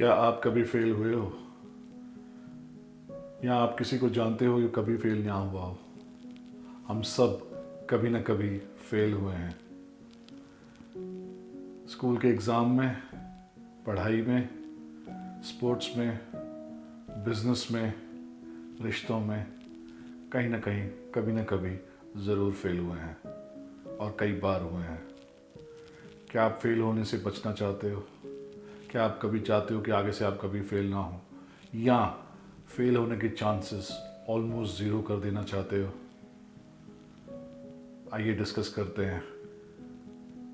क्या आप कभी फेल हुए हो या आप किसी को जानते हो जो कभी फेल ना हुआ हो? हम सब कभी ना कभी फेल हुए हैं। स्कूल के एग्ज़ाम में, पढ़ाई में, स्पोर्ट्स में, बिजनेस में, रिश्तों में, कहीं ना कहीं कभी ना कभी ज़रूर फेल हुए हैं और कई बार हुए हैं। क्या आप फेल होने से बचना चाहते हो? क्या आप कभी चाहते हो कि आगे से आप कभी फेल ना हो, या फेल होने के चांसेस ऑलमोस्ट ज़ीरो कर देना चाहते हो? आइए डिस्कस करते हैं।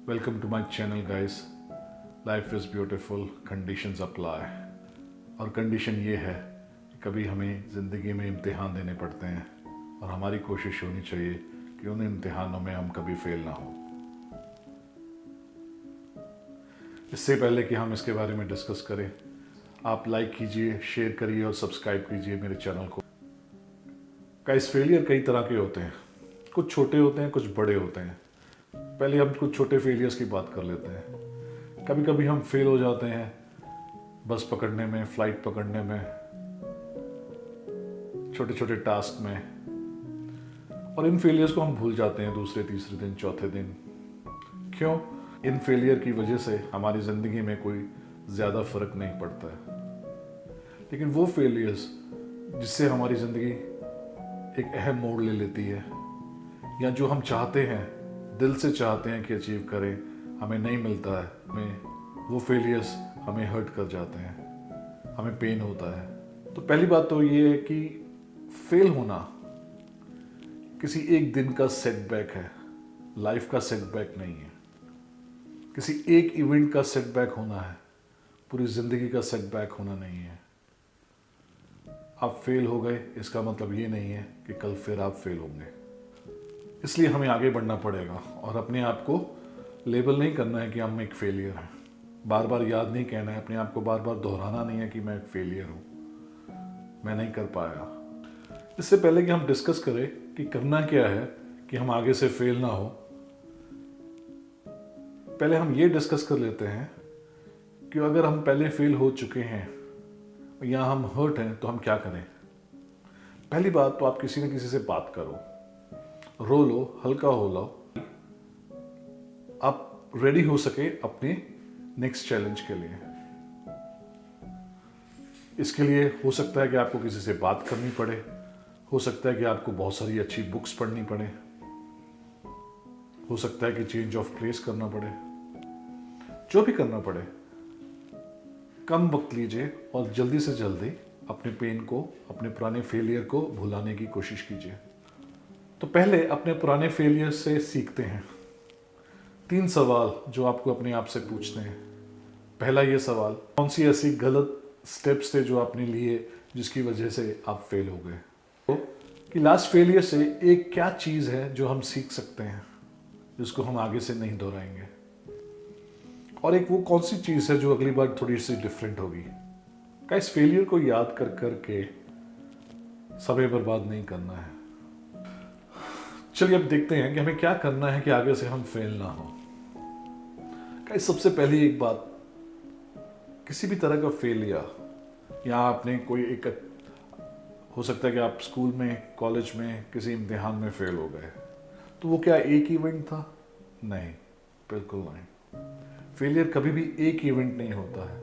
Welcome to my channel guys. Life is beautiful, conditions apply. और कंडीशन ये है कि कभी हमें ज़िंदगी में इम्तिहान देने पड़ते हैं और हमारी कोशिश होनी चाहिए कि उन इम्तिहानों में हम कभी फेल ना हो। इससे पहले कि हम इसके बारे में डिस्कस करें, आप लाइक कीजिए, शेयर करिए और सब्सक्राइब कीजिए मेरे चैनल को। गाइस, फेलियर कई तरह के होते हैं। कुछ छोटे होते हैं, कुछ बड़े होते हैं। पहले हम कुछ छोटे फेलियर्स की बात कर लेते हैं। कभी कभी हम फेल हो जाते हैं बस पकड़ने में, फ्लाइट पकड़ने में, छोटे छोटे टास्क में, और इन फेलियर्स को हम भूल जाते हैं दूसरे तीसरे दिन, चौथे दिन। क्यों? इन फेलियर की वजह से हमारी ज़िंदगी में कोई ज़्यादा फर्क नहीं पड़ता है। लेकिन वो फेलियर्स जिससे हमारी ज़िंदगी एक अहम मोड़ ले लेती है, या जो हम चाहते हैं, दिल से चाहते हैं कि अचीव करें, हमें नहीं मिलता है, हमें वो फेलियर्स हमें हर्ट कर जाते हैं, हमें पेन होता है। तो पहली बात तो ये है कि फेल होना किसी एक दिन का सेटबैक है, लाइफ का सेटबैक नहीं है। किसी एक इवेंट का सेटबैक होना है, पूरी ज़िंदगी का सेटबैक होना नहीं है। आप फेल हो गए इसका मतलब ये नहीं है कि कल फिर आप फेल होंगे। इसलिए हमें आगे बढ़ना पड़ेगा और अपने आप को लेबल नहीं करना है कि हम एक फेलियर हैं। बार बार याद नहीं कहना है, अपने आप को बार बार दोहराना नहीं है कि मैं एक फेलियर हूँ, मैं नहीं कर पाया। इससे पहले कि हम डिस्कस करें कि करना क्या है कि हम आगे से फेल ना हो, पहले हम ये डिस्कस कर लेते हैं कि अगर हम पहले फेल हो चुके हैं या हम हर्ट हैं तो हम क्या करें। पहली बात तो आप किसी न किसी से बात करो, रो लो, हल्का हो लो, आप रेडी हो सके अपने नेक्स्ट चैलेंज के लिए। इसके लिए हो सकता है कि आपको किसी से बात करनी पड़े, हो सकता है कि आपको बहुत सारी अच्छी बुक्स पढ़नी पड़े, हो सकता है कि चेंज ऑफ प्लेस करना पड़े। जो भी करना पड़े, कम वक्त लीजिए और जल्दी से जल्दी अपने पेन को, अपने पुराने फेलियर को भुलाने की कोशिश कीजिए। तो पहले अपने पुराने फेलियर से सीखते हैं। 3 सवाल जो आपको अपने आप से पूछने हैं। पहला ये सवाल, कौन सी ऐसी गलत स्टेप्स थे जो आपने लिए जिसकी वजह से आप फेल हो गए? तो कि लास्ट फेलियर से एक क्या चीज़ है जो हम सीख सकते हैं, जिसको हम आगे से नहीं दोहराएंगे, और एक वो कौन सी चीज़ है जो अगली बार थोड़ी सी डिफरेंट होगी। क्या इस फेलियर को याद कर करके समय बर्बाद नहीं करना है। चलिए अब देखते हैं कि हमें क्या करना है कि आगे से हम फेल ना हो। क्या सबसे पहली एक बात, किसी भी तरह का फेलियर, या आपने कोई एक, हो सकता है कि आप स्कूल में, कॉलेज में किसी इम्तिहान में फेल हो गए, तो वो क्या एक इवेंट था? नहीं, बिल्कुल नहीं। फेलियर कभी भी एक इवेंट नहीं होता है।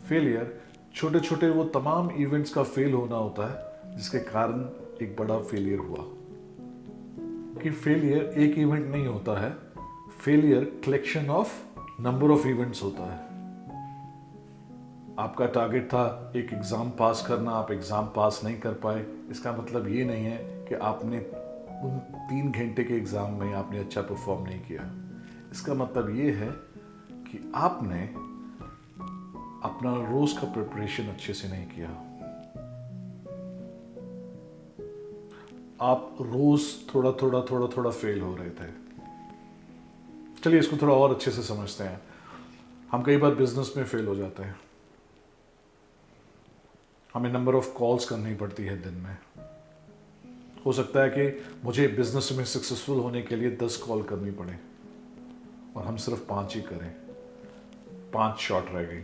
फेलियर छोटे छोटे वो तमाम इवेंट्स का फेल होना होता है जिसके कारण एक बड़ा फेलियर हुआ। कि फेलियर एक इवेंट नहीं होता है, failure collection of number of events होता है। आपका टारगेट था एक एग्ज़ाम पास करना, आप एग्ज़ाम पास नहीं कर पाए, इसका मतलब ये नहीं है कि आपने उन 3 घंटे के एग्ज़ाम में आपने अच्छा परफॉर्म नहीं किया। इसका मतलब ये है कि आपने अपना रोज़ का प्रिपरेशन अच्छे से नहीं किया। आप रोज़ थोड़ा थोड़ा थोड़ा थोड़ा फेल हो रहे थे। चलिए इसको थोड़ा और अच्छे से समझते हैं। हम कई बार बिजनेस में फेल हो जाते हैं। हमें नंबर ऑफ कॉल्स करनी पड़ती है दिन में। हो सकता है कि मुझे बिजनेस में सक्सेसफुल होने के लिए 10 कॉल करनी पड़े और हम सिर्फ 5 ही करें, 5 शॉर्ट रह गई।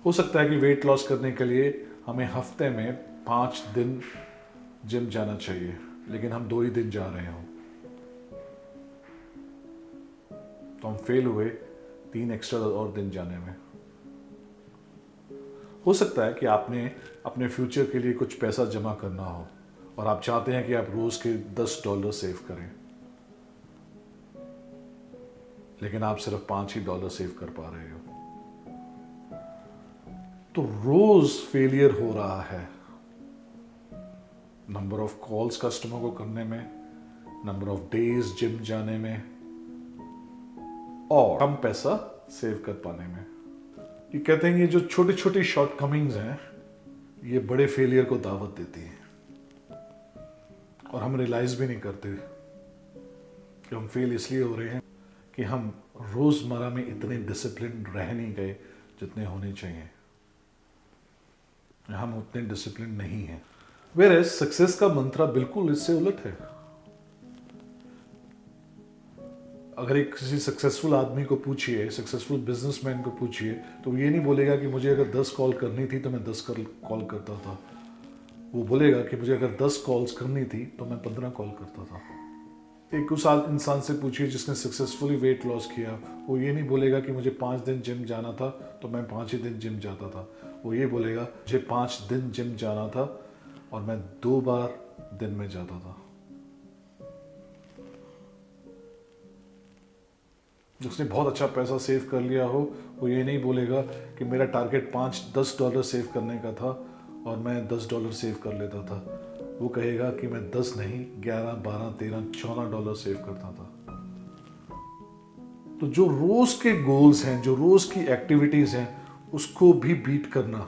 हो सकता है कि वेट लॉस करने के लिए हमें हफ्ते में 5 दिन जिम जाना चाहिए, लेकिन हम 2 ही दिन जा रहे हो, तो हम फेल हुए 3 एक्स्ट्रा और दिन जाने में। हो सकता है कि आपने अपने फ्यूचर के लिए कुछ पैसा जमा करना हो और आप चाहते हैं कि आप रोज के $10 सेव करें, लेकिन आप सिर्फ $5 ही सेव कर पा रहे हो। तो रोज फेलियर हो रहा है, नंबर ऑफ कॉल्स कस्टमर को करने में, नंबर ऑफ डेज जिम जाने में, और कम पैसा सेव कर पाने में। ये कहते हैं कि जो छोटी छोटी शॉर्टकमिंग्स हैं ये बड़े फेलियर को दावत देती है, और हम रियलाइज भी नहीं करते कि हम फेल इसलिए हो रहे हैं कि हम रोजमर्रा में इतने डिसिप्लिन रह नहीं गए जितने होने चाहिए। हम उतने डिसिप्लिन नहीं हैं। वेयर सक्सेस का मंत्र बिल्कुल इससे उलट है। अगर एक किसी सक्सेसफुल आदमी को पूछिए, सक्सेसफुल बिजनेसमैन को पूछिए, तो वो ये नहीं बोलेगा कि मुझे अगर 10 कॉल करनी थी तो मैं 10 कॉल करता था। वो बोलेगा कि मुझे अगर 10 कॉल्स करनी थी तो मैं 15 कॉल करता था। एक उस इंसान से पूछिए जिसने सक्सेसफुली वेट लॉस किया, वो ये नहीं बोलेगा कि मुझे 5 दिन जिम जाना था तो मैं 5 ही दिन जिम जाता था। वो ये बोलेगा मुझे 5 दिन जिम जाना था और मैं 2 बार दिन में जाता था। जिसने बहुत अच्छा पैसा सेव कर लिया हो, वो ये नहीं बोलेगा कि मेरा टारगेट $5-10 सेव करने का था और मैं $10 सेव कर लेता था। वो कहेगा कि मैं 10 नहीं, 11, 12, 13, $14 सेव करता था। तो जो रोज के गोल्स हैं, जो रोज की एक्टिविटीज हैं, उसको भी बीट करना,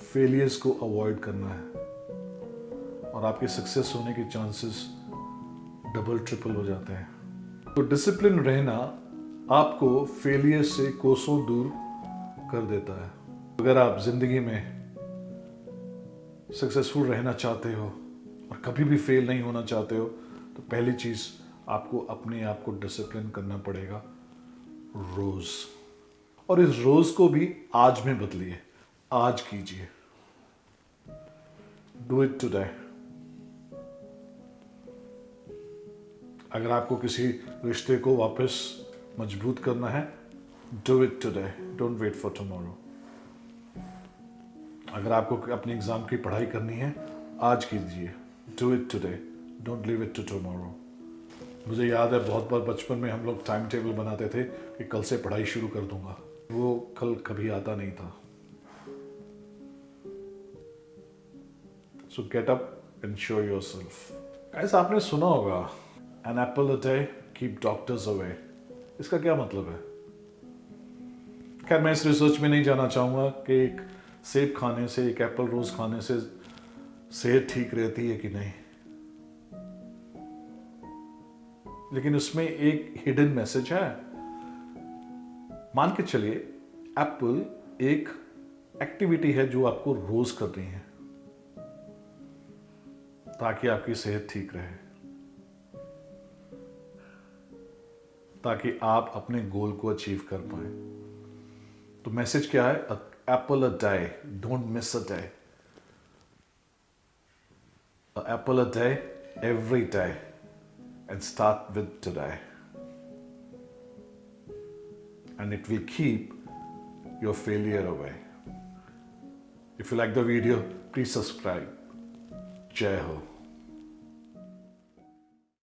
फेलियर्स को अवॉइड करना है, और आपके सक्सेस होने के चांसेस डबल ट्रिपल हो जाते हैं। तो डिसिप्लिन रहना आपको फेलियर से कोसों दूर कर देता है। अगर आप जिंदगी में सक्सेसफुल रहना चाहते हो और कभी भी फेल नहीं होना चाहते हो, तो पहली चीज आपको अपने आप को डिसिप्लिन करना पड़ेगा रोज। और इस रोज को भी आज में बदलिए, आज कीजिए। Do it today. अगर आपको किसी रिश्ते को वापस मजबूत करना है, do it today, don't wait for tomorrow. अगर आपको अपने एग्जाम की पढ़ाई करनी है, आज कीजिए, do it today, don't leave it to tomorrow. मुझे याद है बहुत बार बचपन में हम लोग टाइम टेबल बनाते थे कि कल से पढ़ाई शुरू कर दूंगा, वो कल कभी आता नहीं था। So get up and show yourself. ऐसा आपने सुना होगा, an apple a day keep doctors away. इसका क्या मतलब है? खैर, मैं इस रिसर्च में नहीं जाना चाहूंगा कि एक सेब खाने से, एक एप्पल रोज खाने से सेहत ठीक रहती है कि नहीं, लेकिन उसमें एक हिडन मैसेज है। मान के चलिए एप्पल एक एक्टिविटी है जो आपको रोज करनी है ताकि आपकी सेहत ठीक रहे, ताकि आप अपने गोल को अचीव कर पाए। तो मैसेज क्या है? Apple a day, don't miss a day. Apple a day every day and start with today, and it will keep your failure away. If you like the video, please subscribe. Jai Ho.